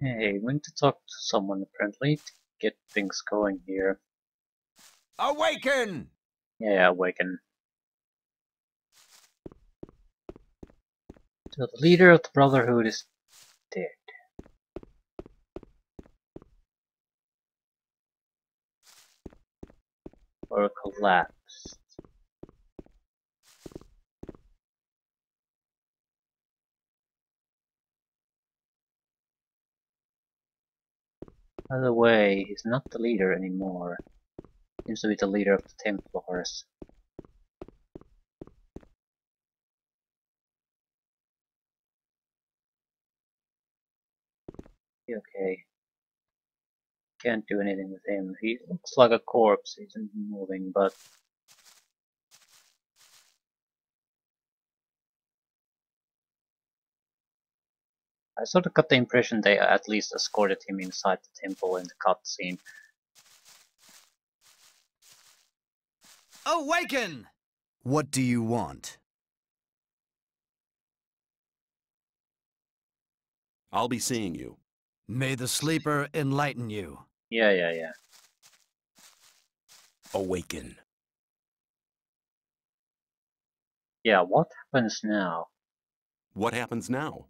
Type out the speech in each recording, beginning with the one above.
Hey, we need to talk to someone apparently to get things going here. Awaken! Yeah, awaken. So the leader of the Brotherhood is dead. Or collapsed. By the way, he's not the leader anymore. Seems to be the leader of the Templars. Okay. Can't do anything with him. He looks like a corpse. He isn't moving, but I sort of got the impression they at least escorted him inside the temple in the cutscene. Awaken! What do you want? I'll be seeing you. May the sleeper enlighten you. Yeah. Awaken. Yeah, what happens now? What happens now?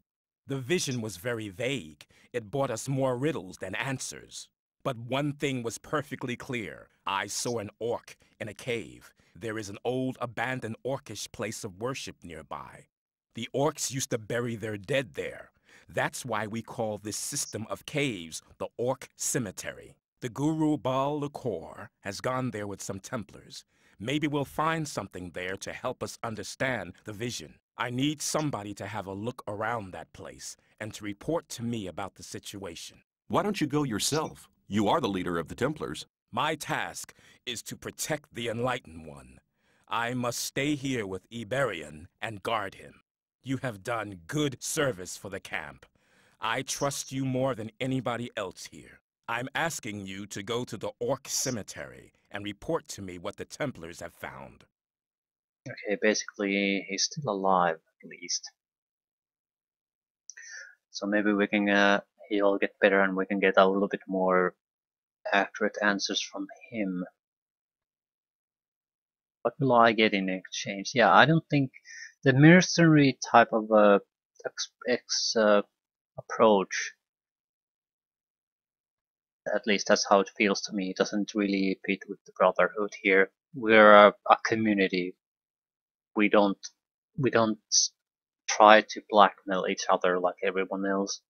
The vision was very vague. It brought us more riddles than answers. But one thing was perfectly clear. I saw an orc in a cave. There is an old abandoned orcish place of worship nearby. The orcs used to bury their dead there. That's why we call this system of caves the Orc Cemetery. The Guru Baal Lakor has gone there with some Templars. Maybe we'll find something there to help us understand the vision. I need somebody to have a look around that place and to report to me about the situation. Why don't you go yourself? You are the leader of the Templars. My task is to protect the Enlightened One. I must stay here with Iberian and guard him. You have done good service for the camp. I trust you more than anybody else here. I'm asking you to go to the Orc Cemetery and report to me what the Templars have found. Okay, basically he's still alive at least. So maybe we can he'll get better and we can get a little bit more accurate answers from him. What will I get in exchange? Yeah, I don't think the mercenary type of approach, at least that's how it feels to me, doesn't really fit with the Brotherhood here. We're a community. We don't try to blackmail each other like everyone else.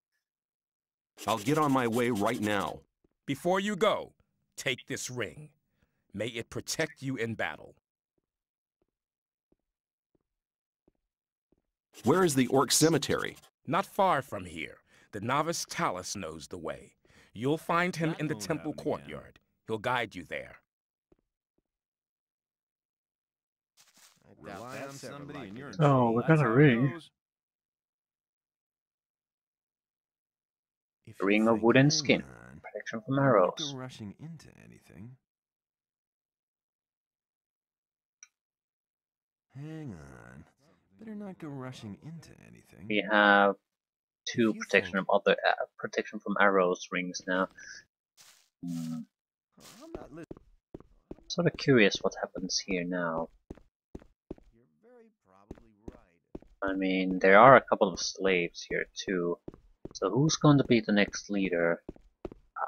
I'll get on my way right now. Before you go, take this ring. May it protect you in battle. Where is the Orc Cemetery? Not far from here. The novice Talus knows the way. You'll find him in the temple courtyard. He'll guide you there. Rely on somebody in your Oh, we got a ring. Ring of wooden skin. Protection from arrows. Rushing into anything. Hang on. Better not go rushing into anything. We have two protection from arrows rings now. I'm sort of curious what happens here now. You're very probably right. I mean, there are a couple of slaves here too. So who's going to be the next leader?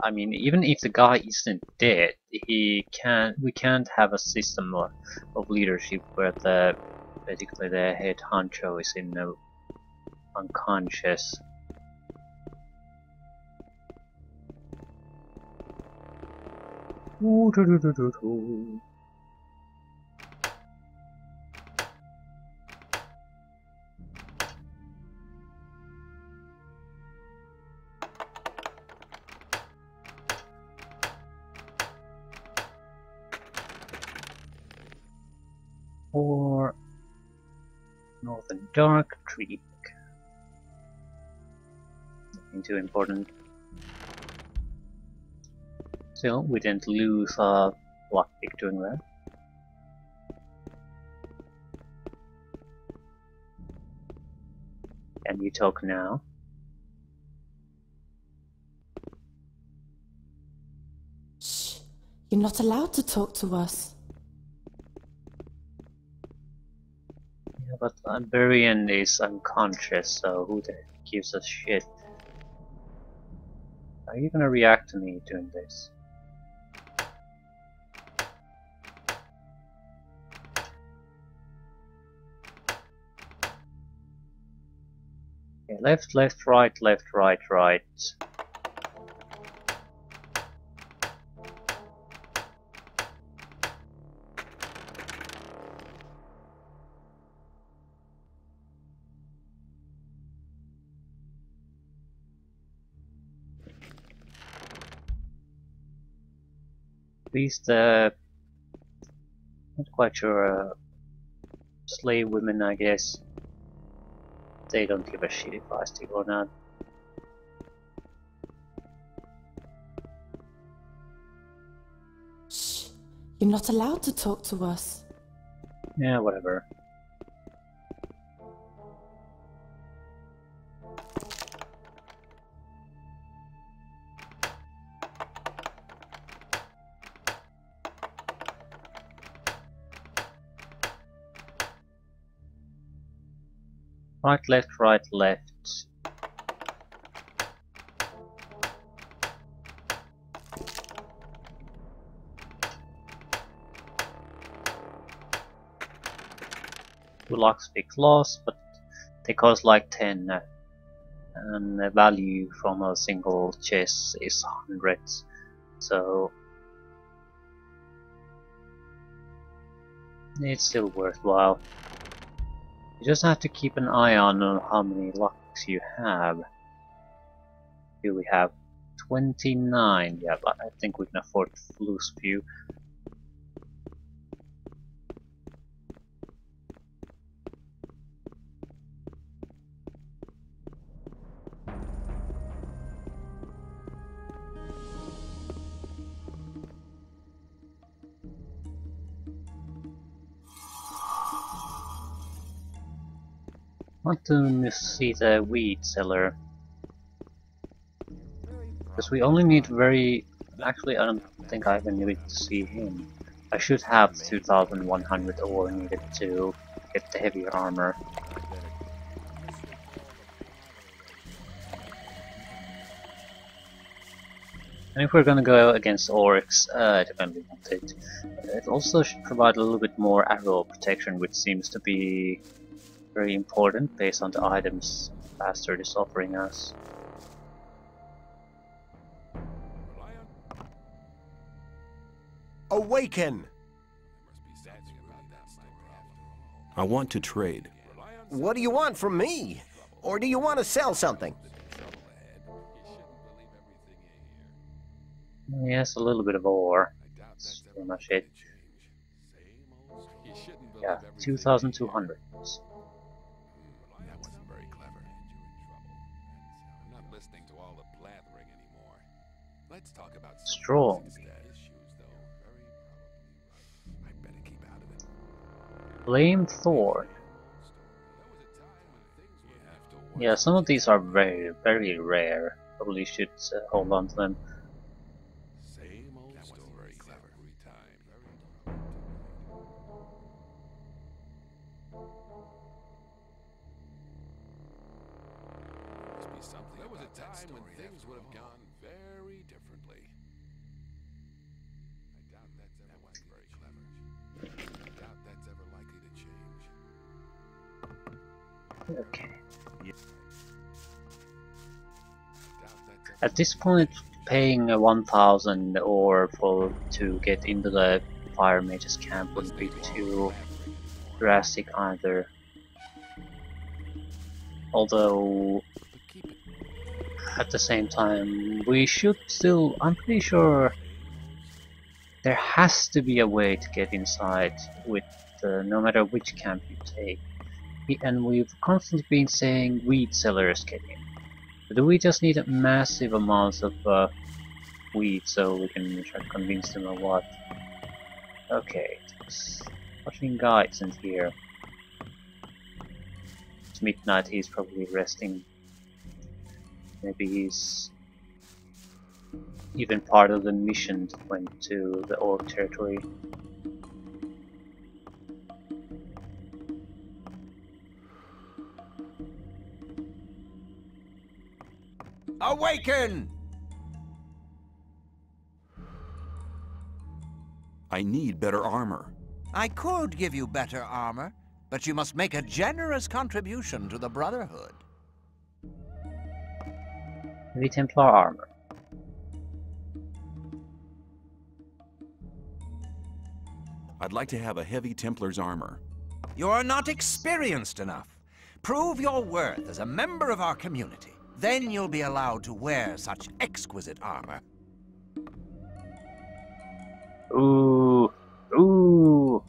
I mean, even if the guy isn't dead, we can't have a system of leadership where basically the head honcho is unconscious. Ooh, doo -doo -doo -doo -doo. Or Northern Dark Creek. Nothing too important. Still, we didn't lose lockpick doing that. Can you talk now? You're not allowed to talk to us. Yeah, but Iberian is unconscious, so who the heck gives a shit? Are you gonna react to me doing this? Okay, left, left, right, right. At least, not quite sure, slave women, I guess. They don't give a shit if I steal or not. Shh. You're not allowed to talk to us. Yeah, whatever. Right, left, right, left. Two lockspeak lost, but they cost like 10, and the value from a single chest is 100, so it's still worthwhile. You just have to keep an eye on how many locks you have. Here we have 29, yeah, but I think we can afford to lose a few. I want to see the weed seller. Because we only need very... Actually, I don't think I even need to see him. I should have 2100 ore needed to get the heavier armor. And if we're gonna go against orcs, depending on it, it also should provide a little bit more arrow protection, which seems to be very important based on the items Bastard is offering us. Awaken! I want to trade. What do you want from me? Or do you want to sell something? Yes, a little bit of ore. That's pretty much it. Yeah, 2,200. That wasn't very clever. I'm not listening to all the blathering anymore. Let's talk about Strong. issues, though. I better keep out of it. Flame Thorn. Yeah, some of these are very, very rare. Probably should hold on to them. Same old that wasn't very clever. Every time. Must be something. There was a time when things would have gone very differently. I doubt that wasn't very clever. I doubt that's ever likely to change. Okay. At this point, paying 1,000 ore to get into the Fire Mage's camp wouldn't be too drastic either. Although, at the same time, we should still... I'm pretty sure there has to be a way to get inside with no matter which camp you take. And we've constantly been saying weed sellers get in. Do we just need massive amounts of weed so we can try to convince them or what? Okay, watching guides in here. It's midnight, he's probably resting. Maybe he's even part of the mission that went to the orc territory. Awaken! I need better armor. I could give you better armor, but you must make a generous contribution to the Brotherhood. Heavy Templar armor. I'd like to have a heavy Templar's armor. You're not experienced enough. Prove your worth as a member of our community. Then you'll be allowed to wear such exquisite armor. Ooh. Ooh.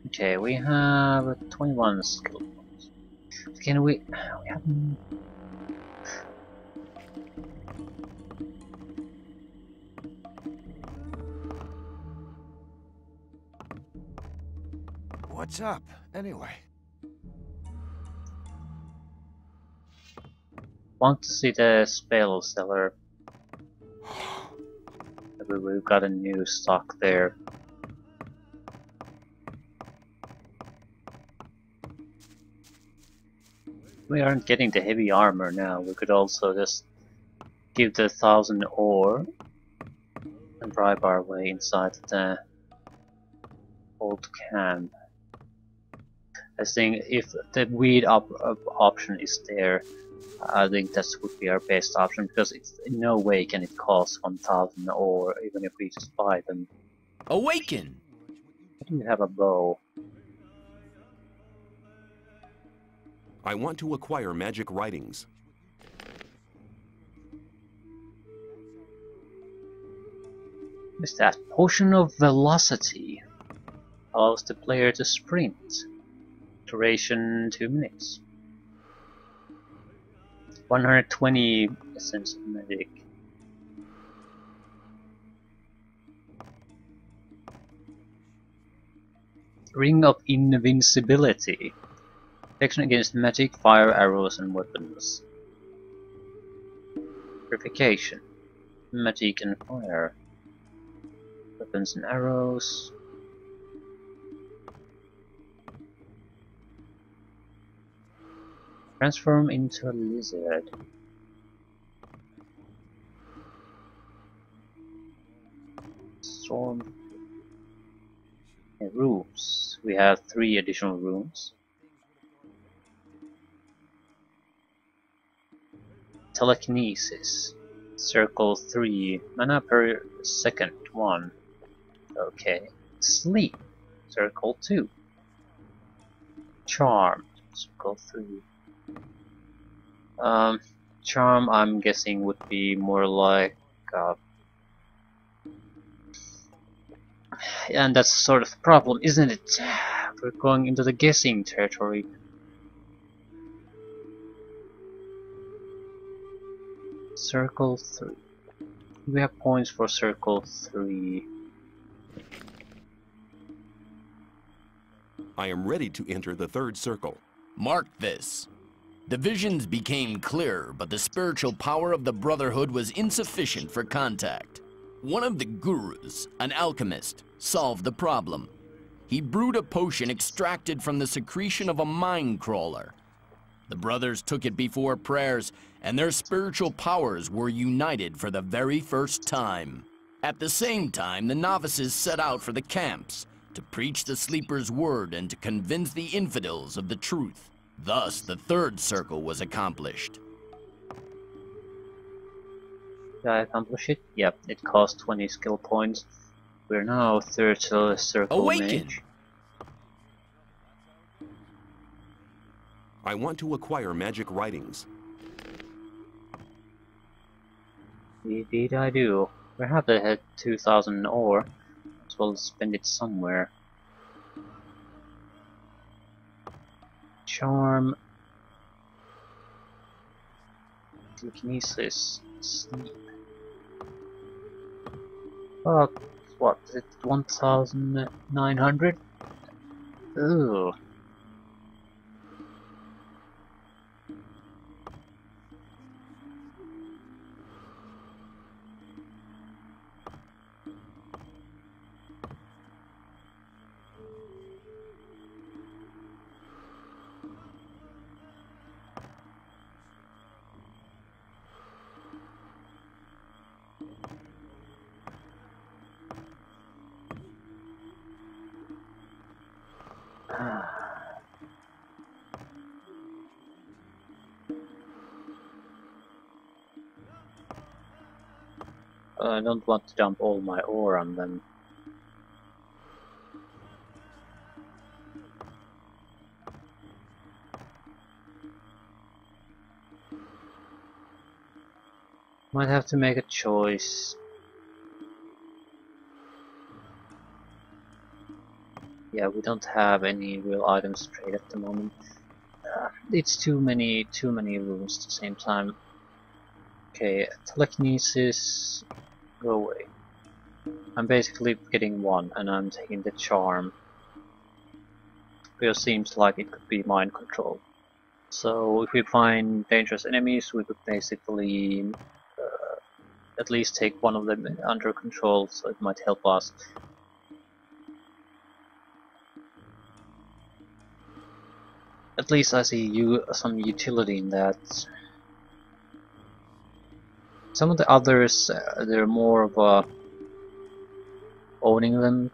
Okay, we have 21 skill points. Can we have... What's up, anyway? Want to see the spell seller. Maybe we've got a new stock there. We aren't getting the heavy armor now. We could also just give the 1,000 ore and bribe our way inside the old camp. I think if the weed option is there, I think that would be our best option, because it's in no way can it cost 1,000 ore even if we just buy them. Awaken! Why do you have a bow? I want to acquire magic writings. What's that? Potion of Velocity. Allows the player to sprint. Duration 2 minutes. 120 essence of magic. Ring of Invincibility. Protection against magic, fire, arrows and weapons. Purification. Magic and fire. Weapons and arrows. Transform into a lizard. Storm. Rooms. We have 3 additional rooms. Telekinesis. Circle 3. Mana per second 1. Okay. Sleep. Circle 2. Charm. Circle 3. Charm, I'm guessing, would be more like, and that's sort of the problem, isn't it? We're going into the guessing territory. Circle 3. We have points for Circle 3. I am ready to enter the 3rd circle. Mark this. The visions became clearer, but the spiritual power of the Brotherhood was insufficient for contact. One of the gurus, an alchemist, solved the problem. He brewed a potion extracted from the secretion of a mine crawler. The brothers took it before prayers, and their spiritual powers were united for the very first time. At the same time, the novices set out for the camps to preach the sleeper's word and to convince the infidels of the truth. Thus, the 3rd circle was accomplished. Did I accomplish it? Yep, it cost 20 skill points. We're now 3rd circle Awaken! mage. I want to acquire magic writings. Indeed I do. We have to hit 2,000 ore, as well as spend it somewhere. Charm. Telekinesis. Sleep. Oh, what? Is it 1,900? Ooh. I don't want to dump all my ore on them. Might have to make a choice. Yeah, we don't have any real items trade at the moment. It's too many rooms at the same time. Okay, telekinesis, go away. I'm basically getting one, and I'm taking the charm. Because it seems like it could be mind control. So if we find dangerous enemies, we could basically at least take one of them under control, so it might help us. At least I see some utility in that. Some of the others, they're more of a owning them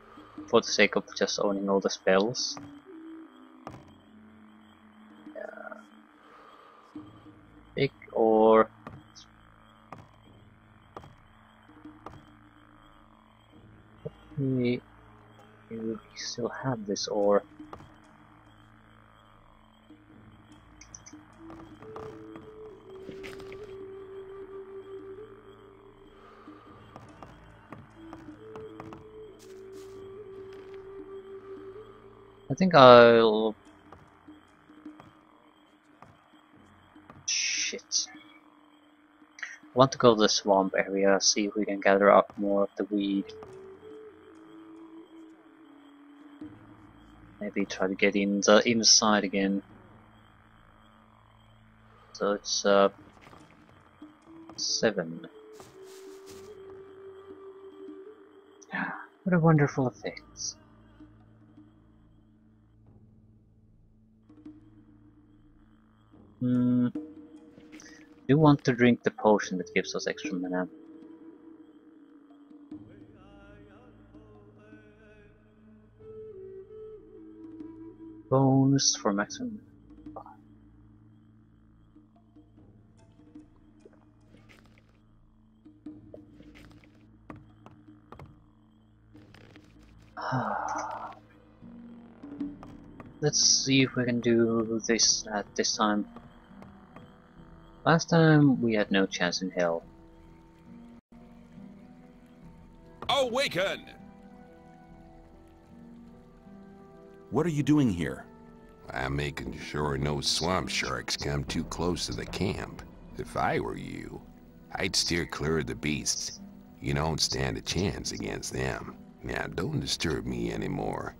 for the sake of just owning all the spells. Big or we still have this ore. I think I'll... Shit. I want to go to the swamp area, see if we can gather up more of the weed. Maybe try to get in the inside again. So it's 7. What a wonderful effect. Do want to drink the potion that gives us extra mana. Bonus for maximum. Let's see if we can do this at this time. Last time we had no chance in hell. Awaken! What are you doing here? I'm making sure no swamp sharks come too close to the camp. If I were you, I'd steer clear of the beasts. You don't stand a chance against them. Now don't disturb me anymore.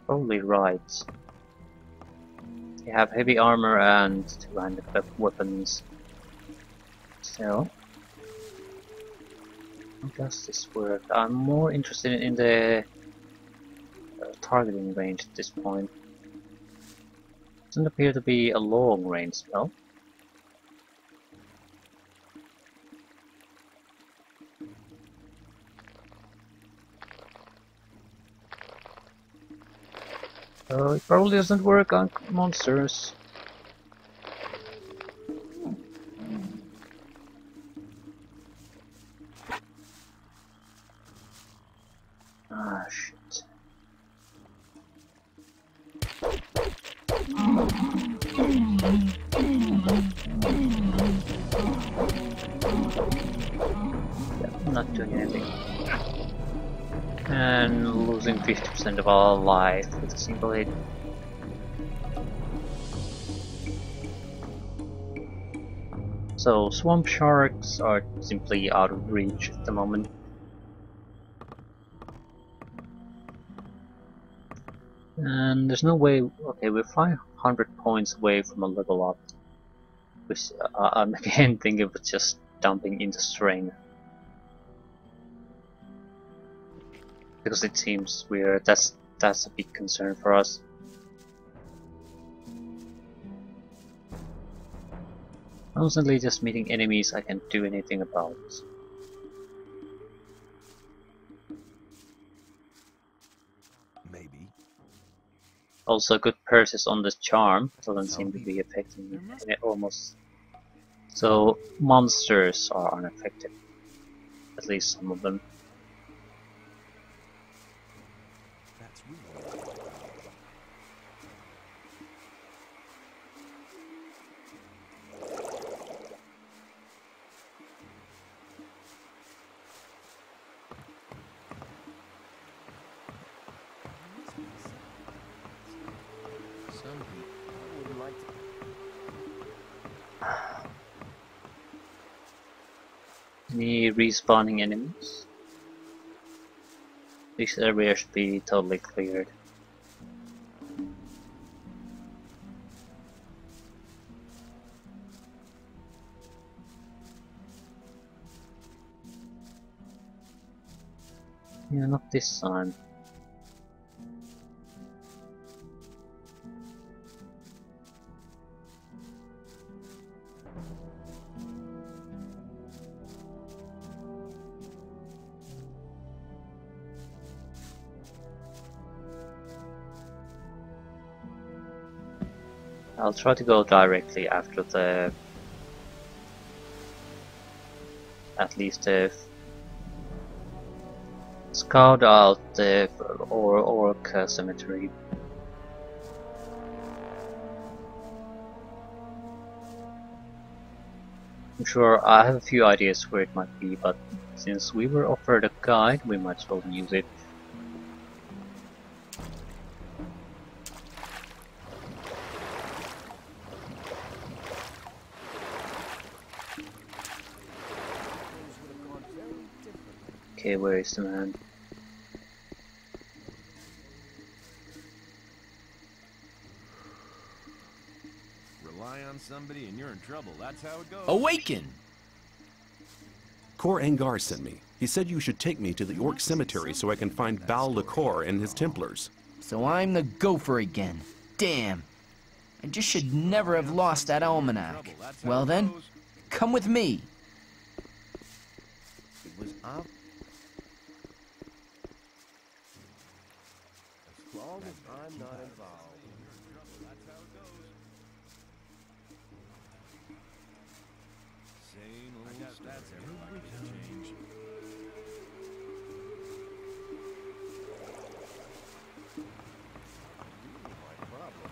Probably right. They have heavy armor and 200 weapons. So, how does this work? I'm more interested in the targeting range at this point. Doesn't appear to be a long range spell. It probably doesn't work on monsters. Ah, shit. Yeah, I'm not doing anything. And losing 50% of our life with a single hit. So swamp sharks are simply out of reach at the moment. And there's no way... Okay, we're 500 points away from a level up. Which I'm again thinking of just dumping into strength. Because it seems weird. That's a big concern for us. Constantly just meeting enemies I can't do anything about. Maybe. Also, good purchase on this charm doesn't seem to be affecting it almost So monsters are unaffected, at least some of them. That's really some people wouldn't like to. Any respawning enemies? This area should be totally cleared. Yeah, not this time. I'll try to go directly after the, at least scout out the orc cemetery. I'm sure I have a few ideas where it might be, but since we were offered a guide, we might as well use it. Okay, where is the man? Rely on somebody and you're in trouble. That's how it goes. Awaken! Cor Angar sent me. He said you should take me to the Orc Cemetery so I can find Bal Lacor and his Templars. So I'm the gopher again. Damn. I just should never have lost that almanac. Well then, come with me. It was up. As long as I'm not involved. That's how it goes. Same old stuff. That's everybody to change. My problem.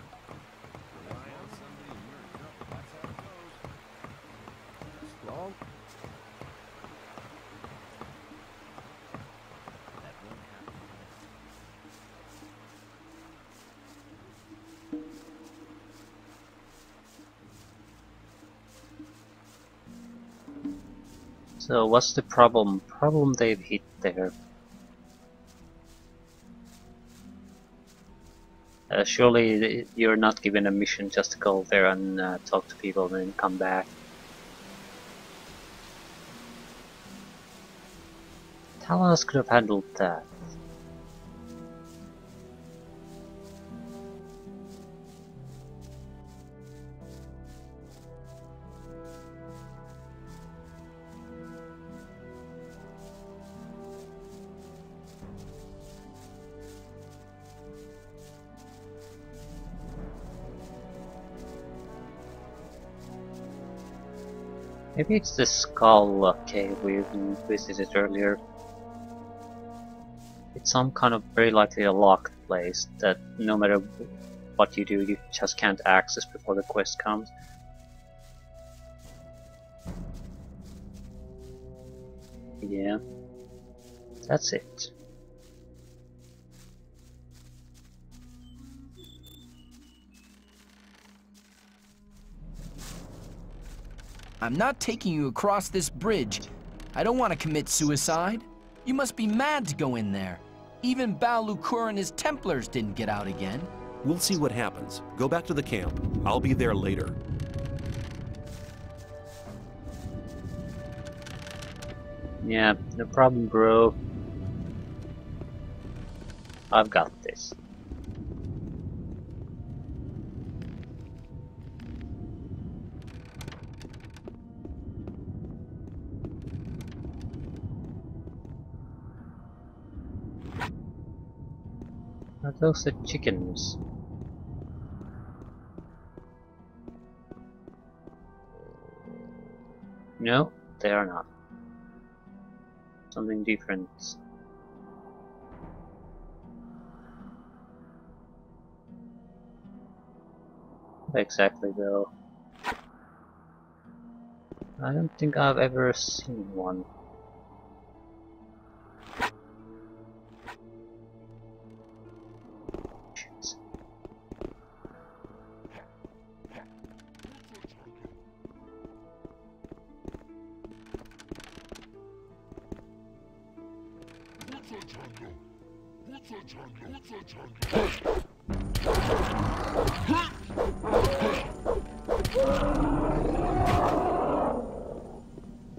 Rely on somebody and you're in trouble. That's how it goes. As long. That won't happen. So what's the problem? Problem they've hit there. Surely you're not given a mission just to go there and talk to people and then come back. Talos could have handled that. Maybe it's the skull cave we visited earlier. It's some kind of very likely a locked place that no matter what you do, you just can't access before the quest comes. Yeah, that's it. I'm not taking you across this bridge. I don't want to commit suicide. You must be mad to go in there. Even Bal Lacor and his Templars didn't get out again. We'll see what happens. Go back to the camp. I'll be there later. Yeah, no problem, bro. I've got this. Are those the chickens? No, they are not. Something different. Exactly though. I don't think I've ever seen one. Shit.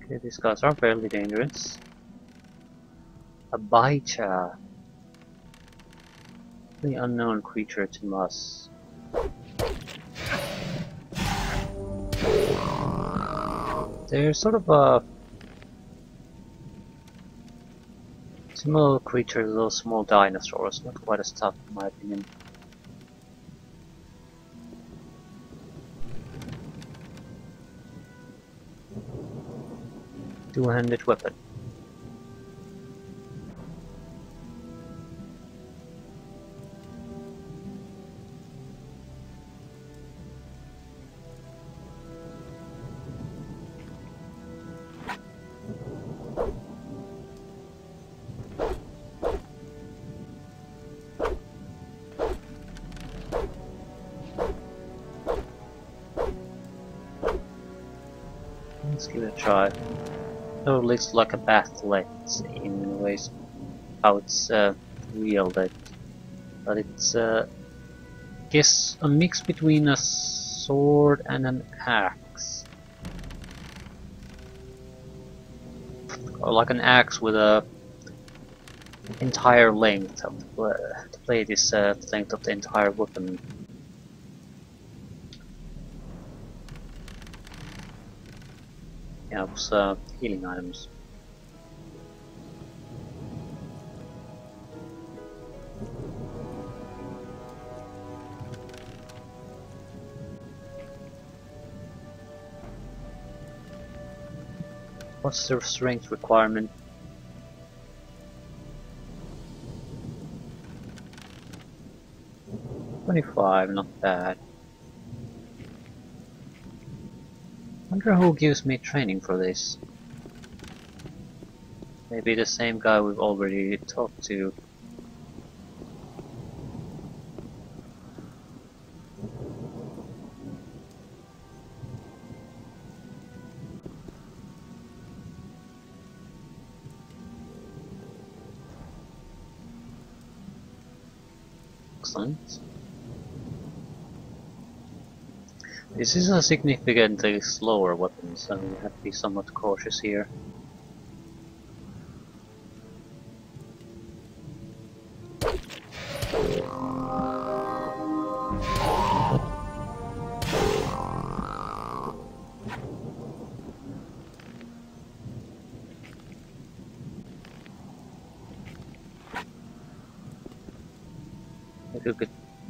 Okay, these guys are fairly dangerous. A Baicha. The unknown creature to us. They're sort of a similar creature to those small dinosaurs, not quite as tough in my opinion. Two-handed weapon. Let's give it a try. Oh, it looks like a bathlet in ways how it's wielded, but it's guess a mix between a sword and an axe, or like an axe with a entire length of the blade is the length of the entire weapon. Yeah, it was healing items. What's their strength requirement? $25, not bad. Wonder who gives me training for this. Maybe the same guy we've already talked to. Excellent. This is a significantly slower weapon, so we have to be somewhat cautious here. If you could,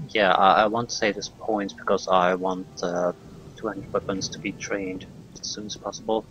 yeah, I want to say this points because I want 200 weapons to be trained as soon as possible.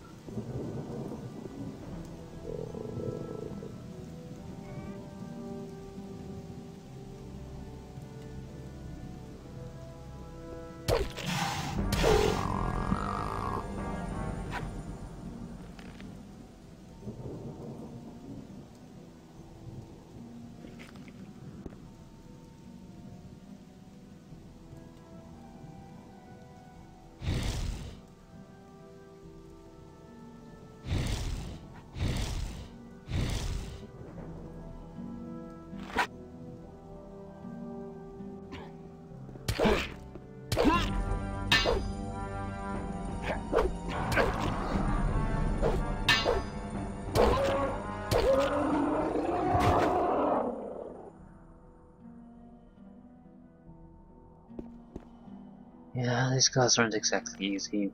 Yeah, these guys aren't exactly easy.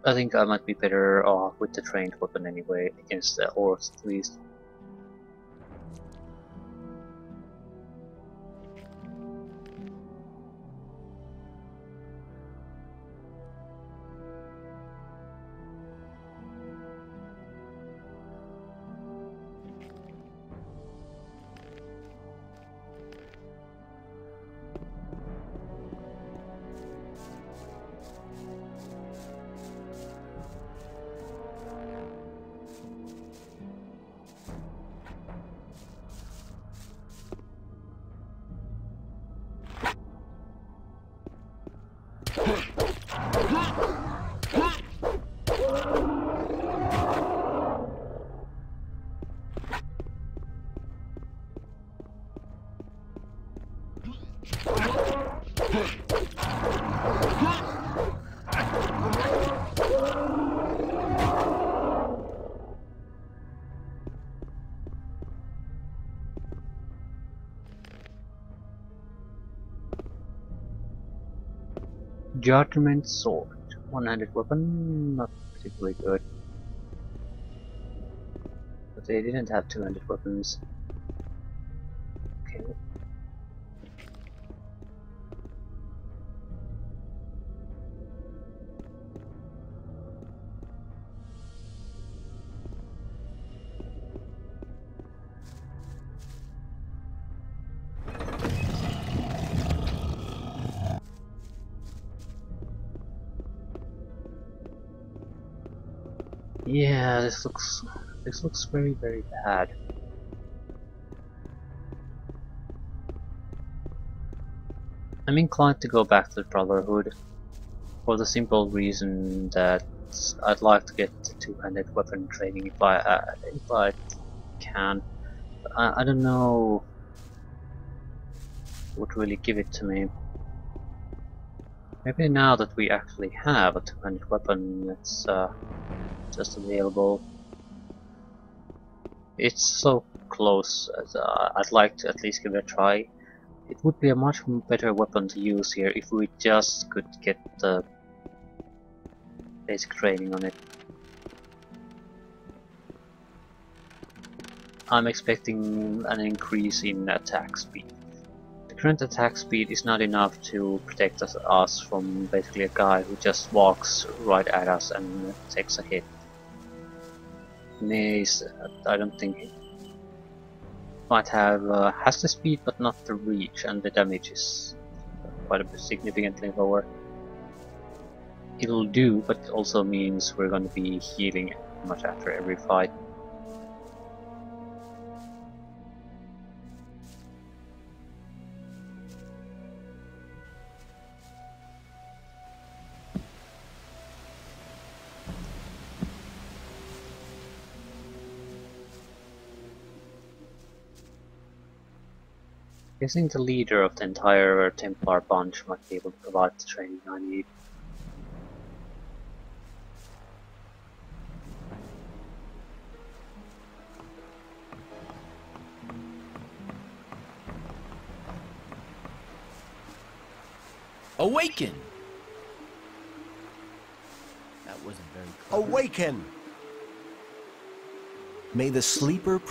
I think I might be better off with the trained weapon anyway, against the orcs at least. Judgment Sword. One-handed weapon, not particularly good. But they didn't have two-handed weapons. Okay. Yeah, this looks very bad. I'm inclined to go back to the Brotherhood for the simple reason that I'd like to get the two-handed weapon training if I can. I don't know what would really give it to me. Maybe now that we actually have a two-handed weapon that's just available. It's so close, as I'd like to at least give it a try. It would be a much better weapon to use here if we just could get the basic training on it. I'm expecting an increase in attack speed. The current attack speed is not enough to protect us from basically a guy who just walks right at us and takes a hit. Mace, I don't think it might have has the speed but not the reach, and the damage is quite a bit significantly lower. It'll do, but it also means we're going to be healing much after every fight. Guessing the leader of the entire Templar bunch might be able to provide the training I need. Awaken! That wasn't very clever. Awaken! May the sleeper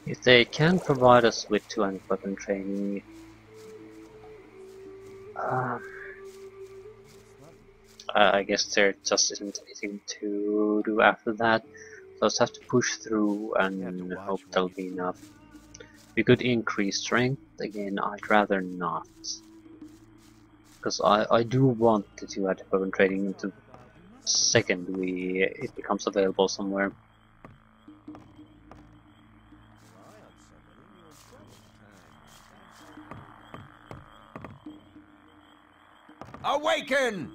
If they can provide us with two-handed weapon training, I guess there just isn't anything to do after that. So just have to push through and hope that'll be enough. We could increase strength, again I'd rather not. Because I do want the two-handed weapon training into the second it becomes available somewhere. Awaken!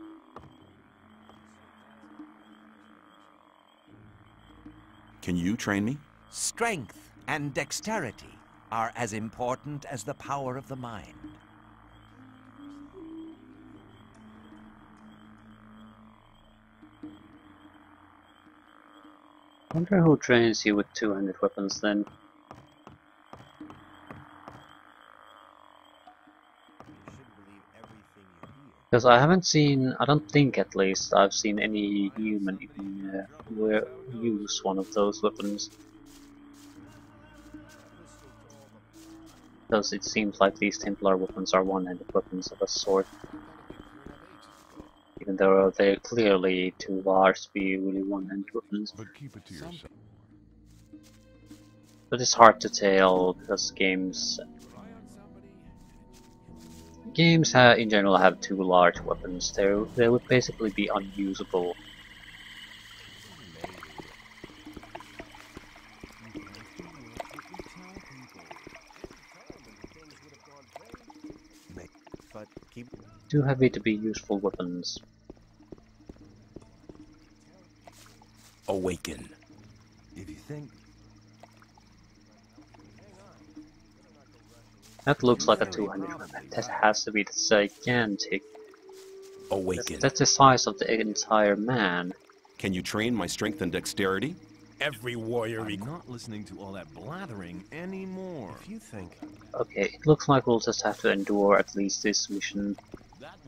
Can you train me? Strength and dexterity are as important as the power of the mind. Wonder who trains you with two-handed weapons then. Because I haven't seen, I don't think at least, I've seen any human even use one of those weapons. Because it seems like these Templar weapons are one-handed weapons of a sort. Even though they're clearly too large to be really one-handed weapons. But keep it to yourself. But it's hard to tell because games in general have too large weapons. They would basically be unusable. keep... Too heavy to be useful weapons. Awaken. If you think... That looks like a 200 weapon. That has to be gigantic. Awaken. That's the size of the entire man. Can you train my strength and dexterity? Every warrior I'm not listening to all that blathering anymore. If you think... Okay, it looks like we'll just have to endure at least this mission.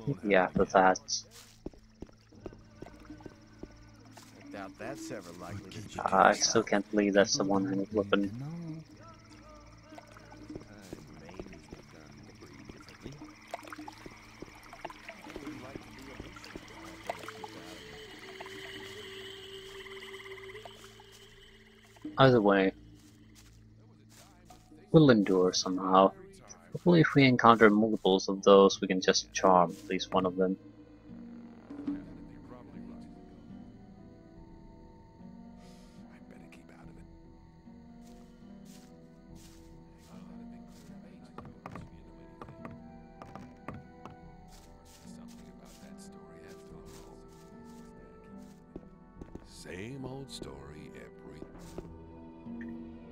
Maybe after that. I doubt that's ever likely to I still can't believe that's a one-handed weapon. Either way, we'll endure somehow. Hopefully if we encounter multiples of those, we can just charm at least one of them. Same old story every...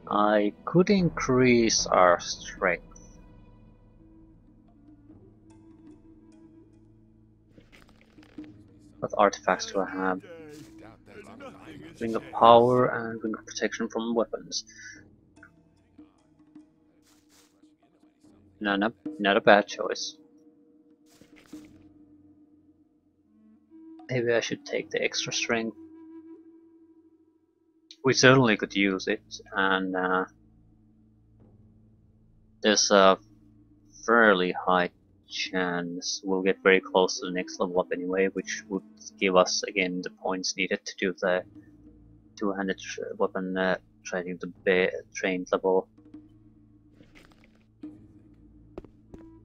I could increase our strength. What artifacts do I have? Ring of Power and Ring of Protection from weapons. No, not a bad choice. Maybe I should take the extra strength. We certainly could use it, and there's a fairly high chance we'll get very close to the next level up anyway, which would give us again the points needed to do the two-handed weapon training the trained level.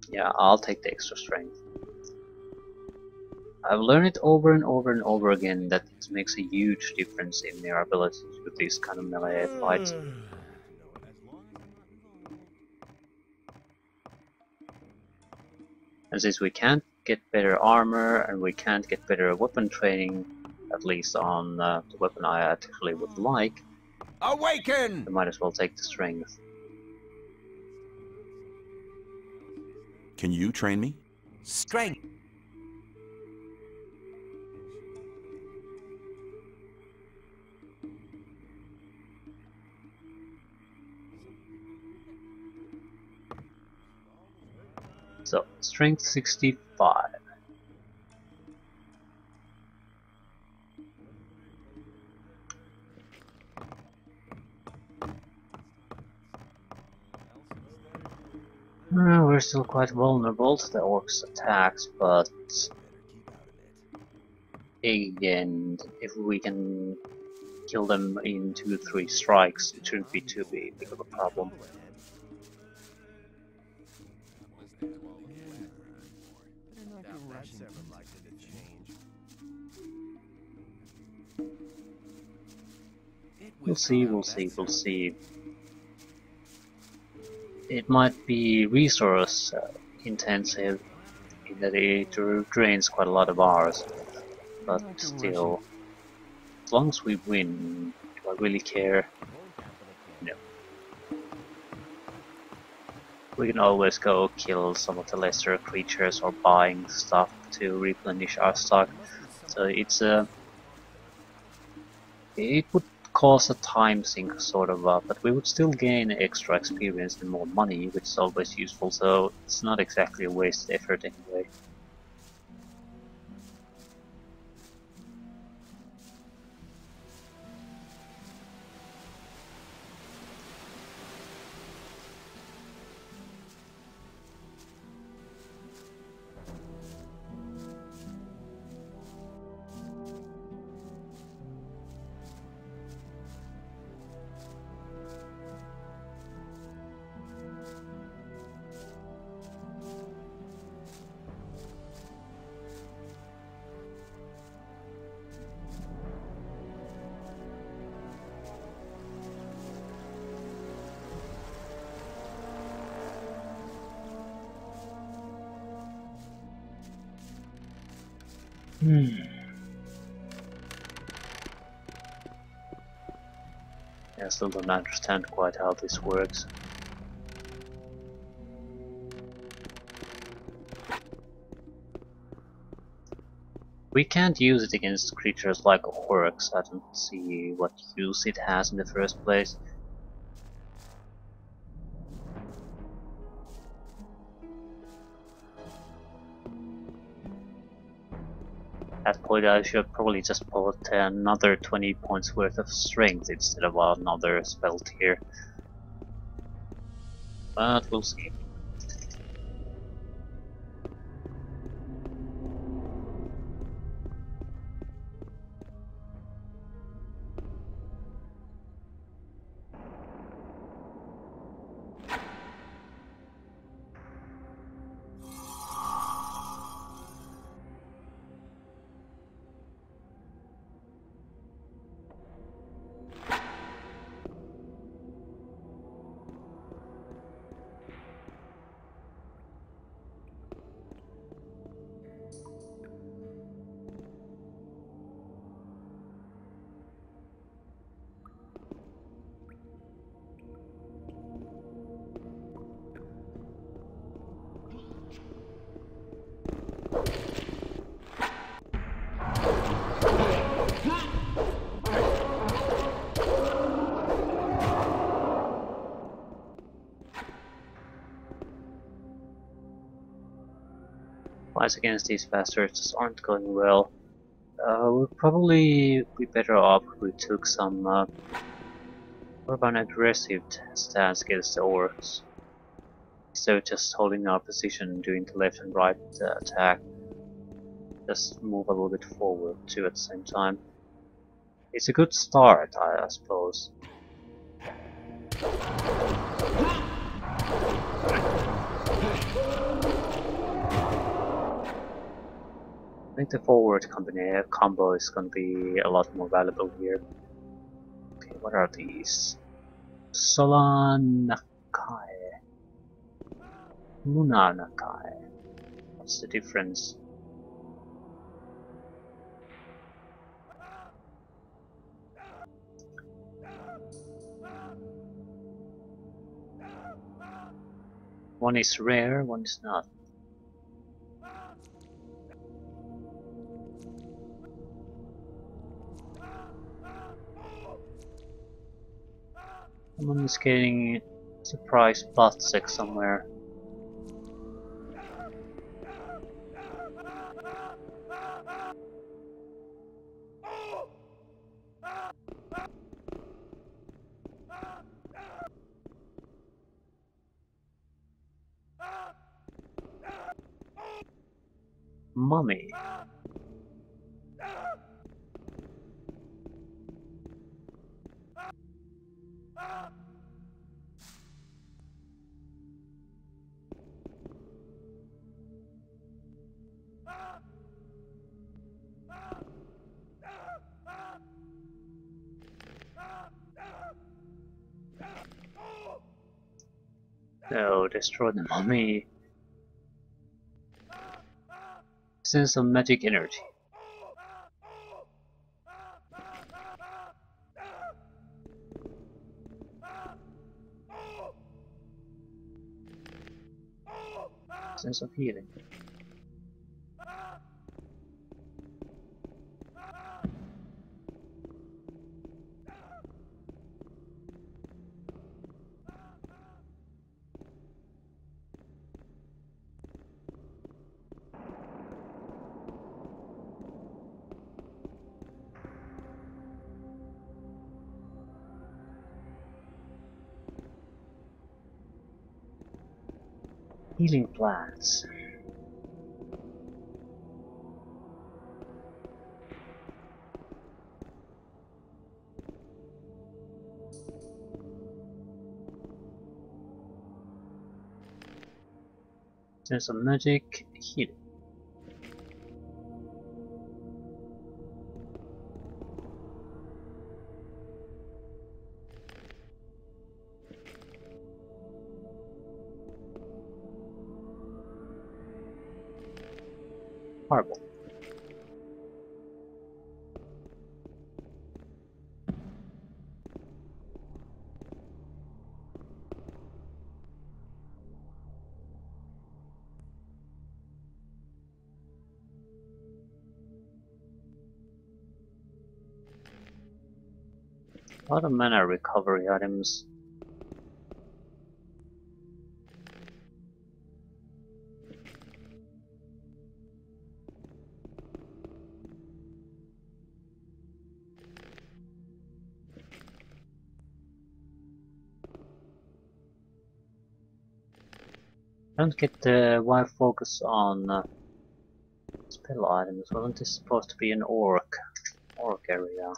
Yeah, I'll take the extra strength. I've learned it over and over and over again that it makes a huge difference in their ability to do these kind of melee fights. And since we can't get better armor and we can't get better weapon training, at least on the weapon I actually would like, Awaken! we might as well take the strength. Can you train me? Strength. So, strength 65. We're still quite vulnerable to the orcs' attacks, but again, if we can kill them in 2-3 strikes, it shouldn't be too big of a problem. We'll see. It might be resource intensive in that it drains quite a lot of ours, but still, as long as we win, do I really care? No. We can always go kill some of the lesser creatures or buying stuff to replenish our stock, so it would cause a time sink sort of, but we would still gain extra experience and more money, which is always useful, so it's not exactly a wasted effort anyway. I still don't understand quite how this works. We can't use it against creatures like orcs. I don't see what use it has in the first place. At that point I should probably just put another 20 points worth of strength instead of another spell tier. But we'll see. Fights against these bastards aren't going well. We'll probably be better off if we took some more of an aggressive stance against the orcs. Instead of just holding our position, doing the left and right attack. Just move a little bit forward too at the same time. It's a good start, I suppose. I think the forward combo is going to be a lot more valuable here. Okay, what are these? Solanakai. Lunanakai. What's the difference? One is rare, one is not. Someone is getting surprise butt sick somewhere. Mummy. No, destroy the mummy. Sense of magic energy. Sense of healing. Healing plants. Sense of magic, healing. Horrible. A lot of mana recovery items. Don't get why focus on spell items. Wasn't this supposed to be an orc area?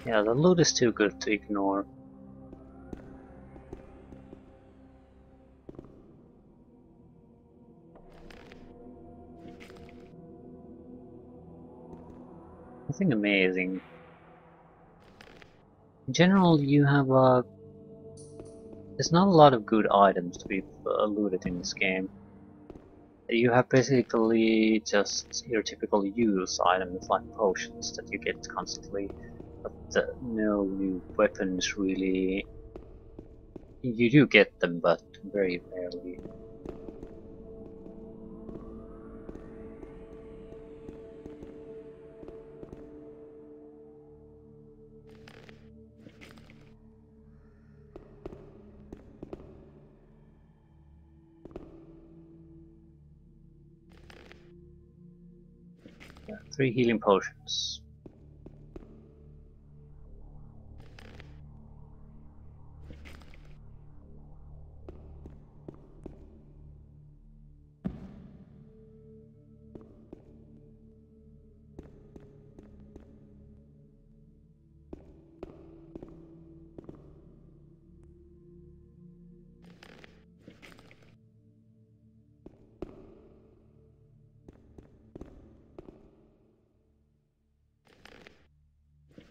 Yeah, the loot is too good to ignore. Nothing amazing. In general, you have there's not a lot of good items to be looted in this game. You have basically just your typical use items like potions that you get constantly, but no new weapons really. You do get them, but very rarely. Yeah, 3 healing potions.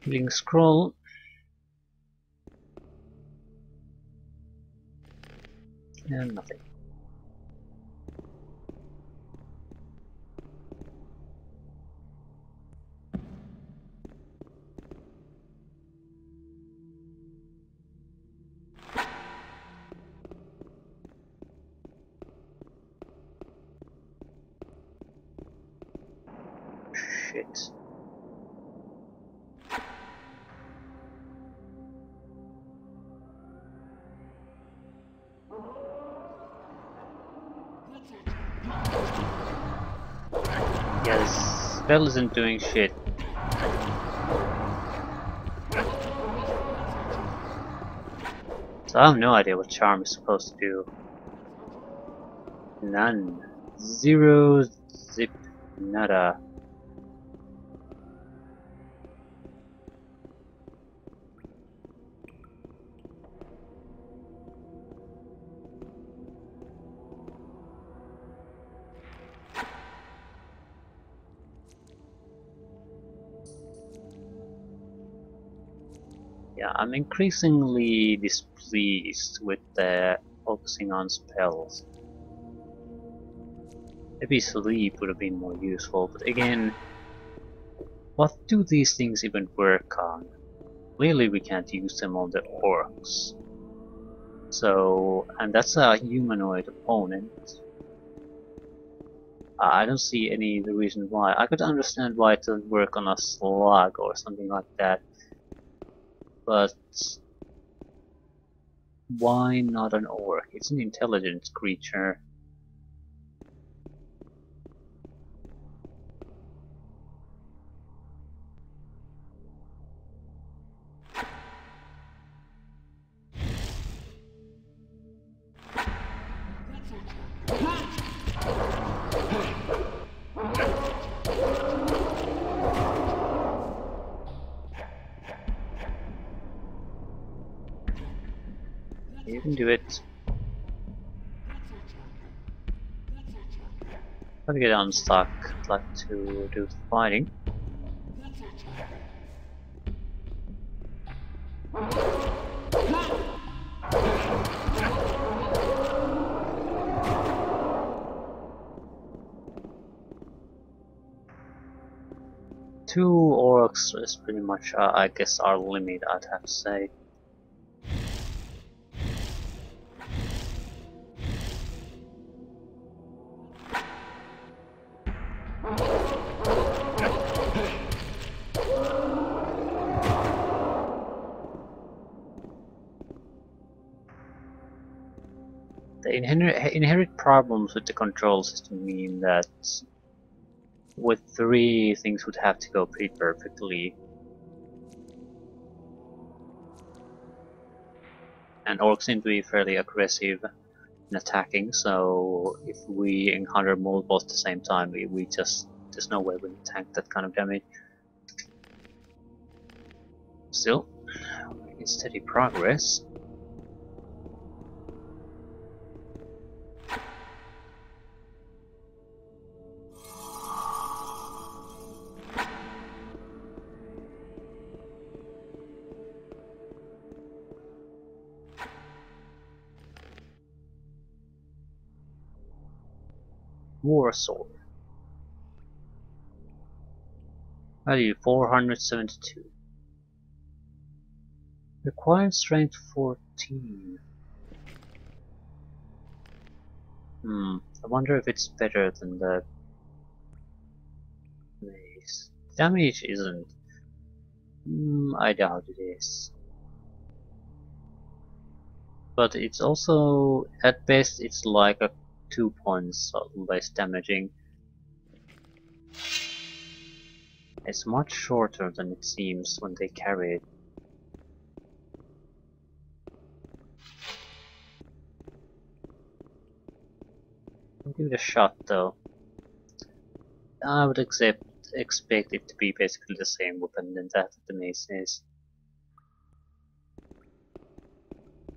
Healing scroll. And nothing. Shit. Yeah, this spell isn't doing shit. So I have no idea what charm is supposed to do. None. Zero. Zip. Nada. Yeah, I'm increasingly displeased with focusing on spells. Maybe sleep would have been more useful, but again, what do these things even work on? Clearly we can't use them on the orcs. So, and that's a humanoid opponent. I don't see any reason why. I could understand why it doesn't work on a slug or something like that. But why not an orc? It's an intelligent creature. You can do it. Gotta get unstuck. I'd like to do the fighting. 2 orcs is pretty much, I guess, our limit, I'd have to say. The inherent problems with the control system mean that with 3 things would have to go pretty perfectly. And orcs seem to be fairly aggressive in attacking, so if we encounter multiple at the same time, we just, there's no way we can tank that kind of damage. Still, making steady progress. War sword. Value 472. Required strength 14. I wonder if it's better than the mace. Damage isn't. I doubt it is. But it's also, at best, it's like a 2 points less damaging. It's much shorter than it seems when they carry it. I'll give it a shot though. I would expect it to be basically the same weapon than that the mace is.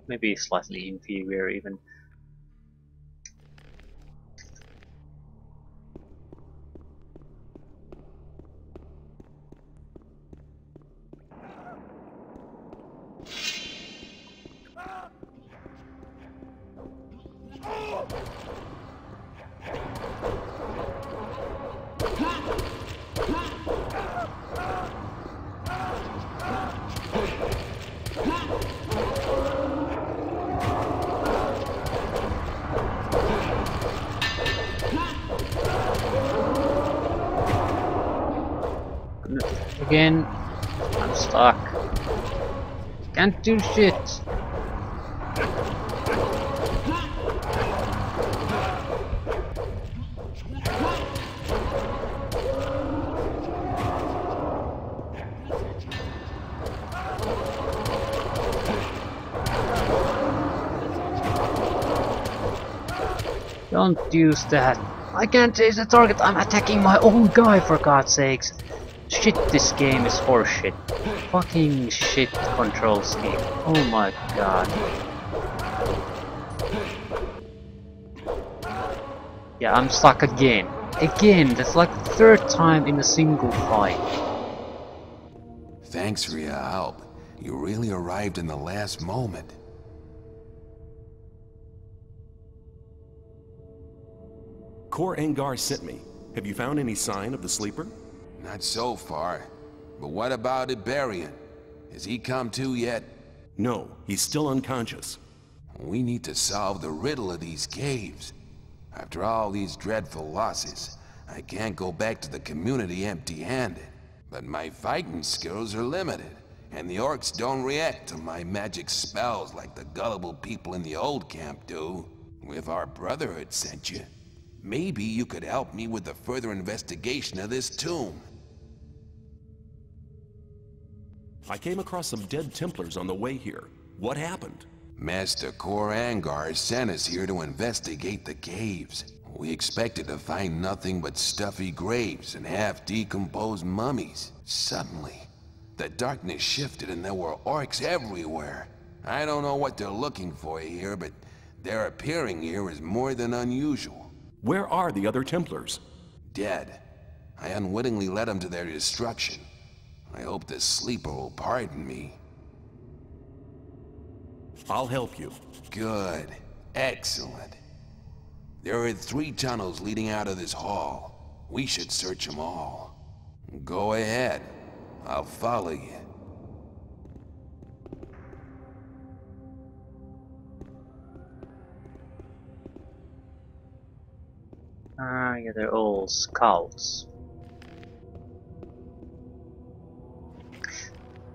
Maybe slightly inferior even. Again, I'm stuck. Can't do shit. Don't use that. I can't chase the target. I'm attacking my own guy, for God's sakes. Shit, this game is horseshit. Fucking shit control scheme. Oh my god. Yeah, I'm stuck again. Again, that's like the 3rd time in a single fight. Thanks for your help. You really arrived in the last moment. Cor Angar sent me. Have you found any sign of the sleeper? Not so far. But what about Iberian? Has he come to yet? No, he's still unconscious. We need to solve the riddle of these caves. After all these dreadful losses, I can't go back to the community empty-handed. But my fighting skills are limited, and the orcs don't react to my magic spells like the gullible people in the old camp do. If our Brotherhood sent you, maybe you could help me with the further investigation of this tomb. I came across some dead Templars on the way here. What happened? Master Cor Angar sent us here to investigate the caves. We expected to find nothing but stuffy graves and half-decomposed mummies. Suddenly, the darkness shifted and there were orcs everywhere. I don't know what they're looking for here, but their appearing here is more than unusual. Where are the other Templars? Dead. I unwittingly led them to their destruction. I hope the sleeper will pardon me. I'll help you. Good. Excellent. There are 3 tunnels leading out of this hall. We should search them all. Go ahead. I'll follow you. Ah, yeah, they're all scouts.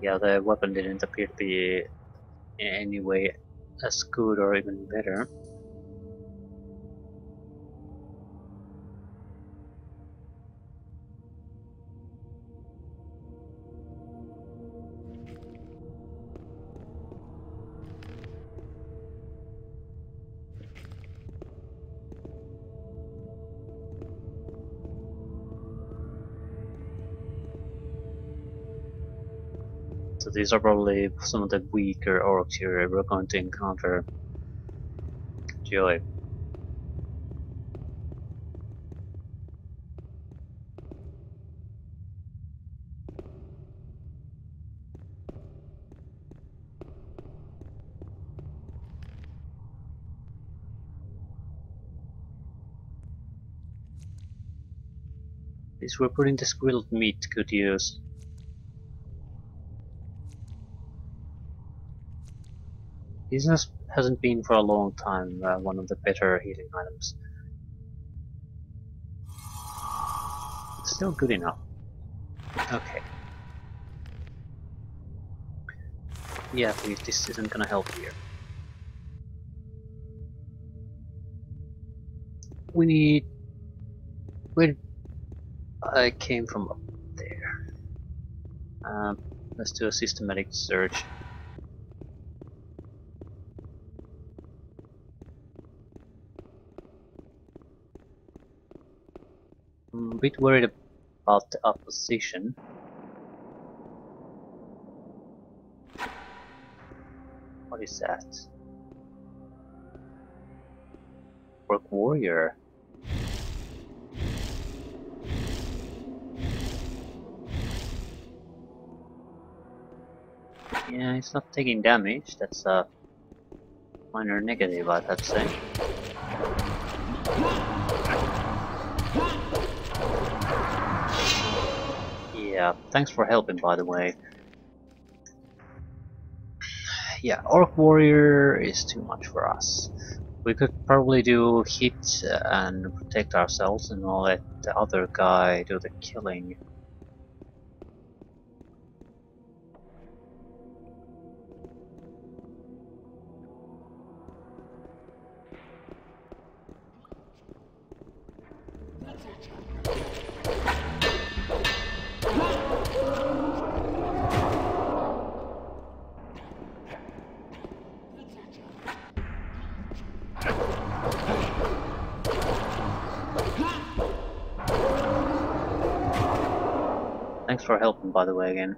Yeah, the weapon didn't appear to be in any way as good or even better. So these are probably some of the weaker orcs here we're going to encounter. Joy. These we're putting this grilled meat to good use. This hasn't been for a long time one of the better healing items. Still good enough. Okay. Yeah, please, this isn't gonna help here. We need... Where I came from up there. Let's do a systematic search. I'm a bit worried about the opposition. What is that? Orc warrior. Yeah, it's not taking damage. That's a minor negative, I'd say. Yeah, thanks for helping, by the way. Yeah, Orc Warrior is too much for us. We could probably do hit and protect ourselves and we'll let the other guy do the killing. Thanks for helping, by the way, again.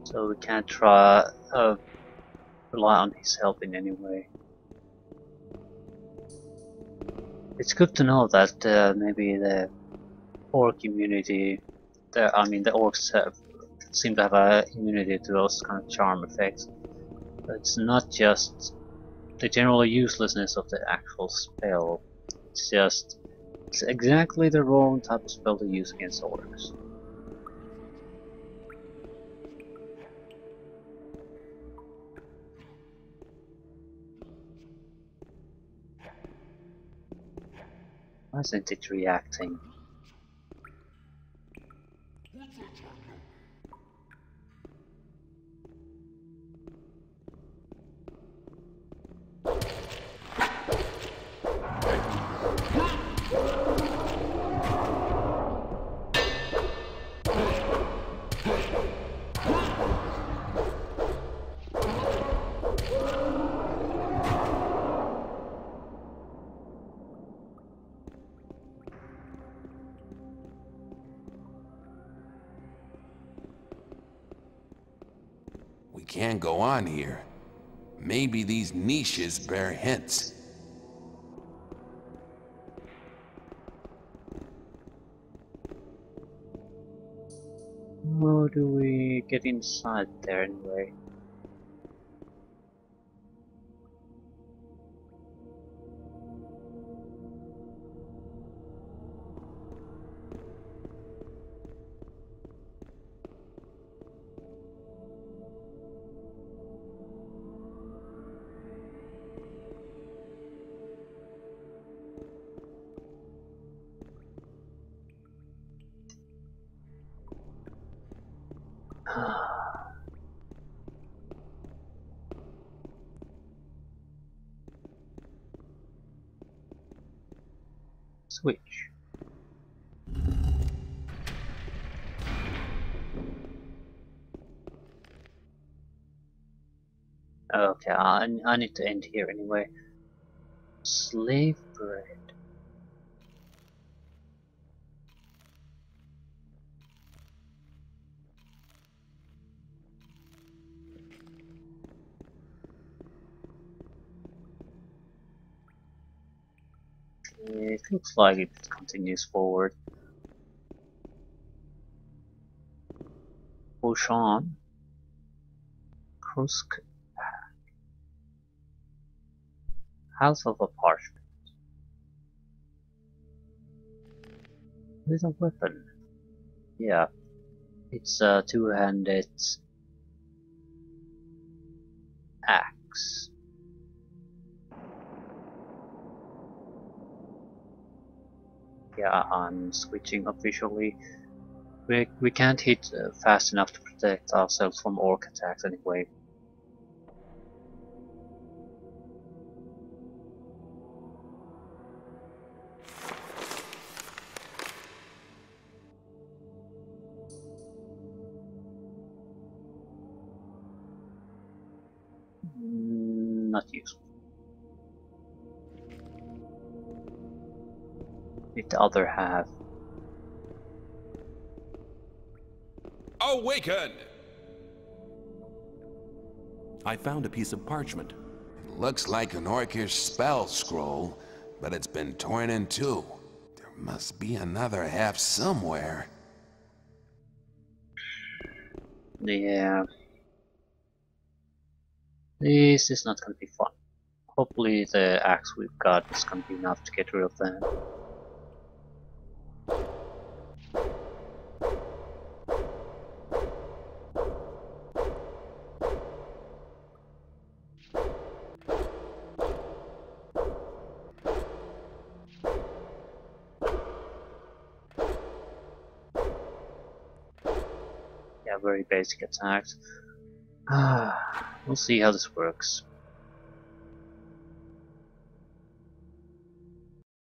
So we can't try rely on his help in any way. It's good to know that maybe the orc immunity, the orcs seem to have a immunity to those kind of charm effects. But it's not just the general uselessness of the actual spell. It's exactly the wrong type of spell to use against orcs. Why isn't it reacting? We can't go on here. Maybe these niches bear hints. How do we get inside there anyway? Switch. Okay, I need to end here anyway. Slave bread. It looks like it continues forward. Push on. Krusk. House of a Parchment. With a weapon. Yeah. It's a two-handed axe. Yeah, I'm switching officially. We can't hit fast enough to protect ourselves from orc attacks anyway. Not useful. With the other half. Awaken! I found a piece of parchment. Looks like an orcish spell scroll, but it's been torn in two. There must be another half somewhere. Yeah. This is not gonna be fun. Hopefully the axe we've got is gonna be enough to get rid of them. Yeah, very basic attacks. We'll see how this works.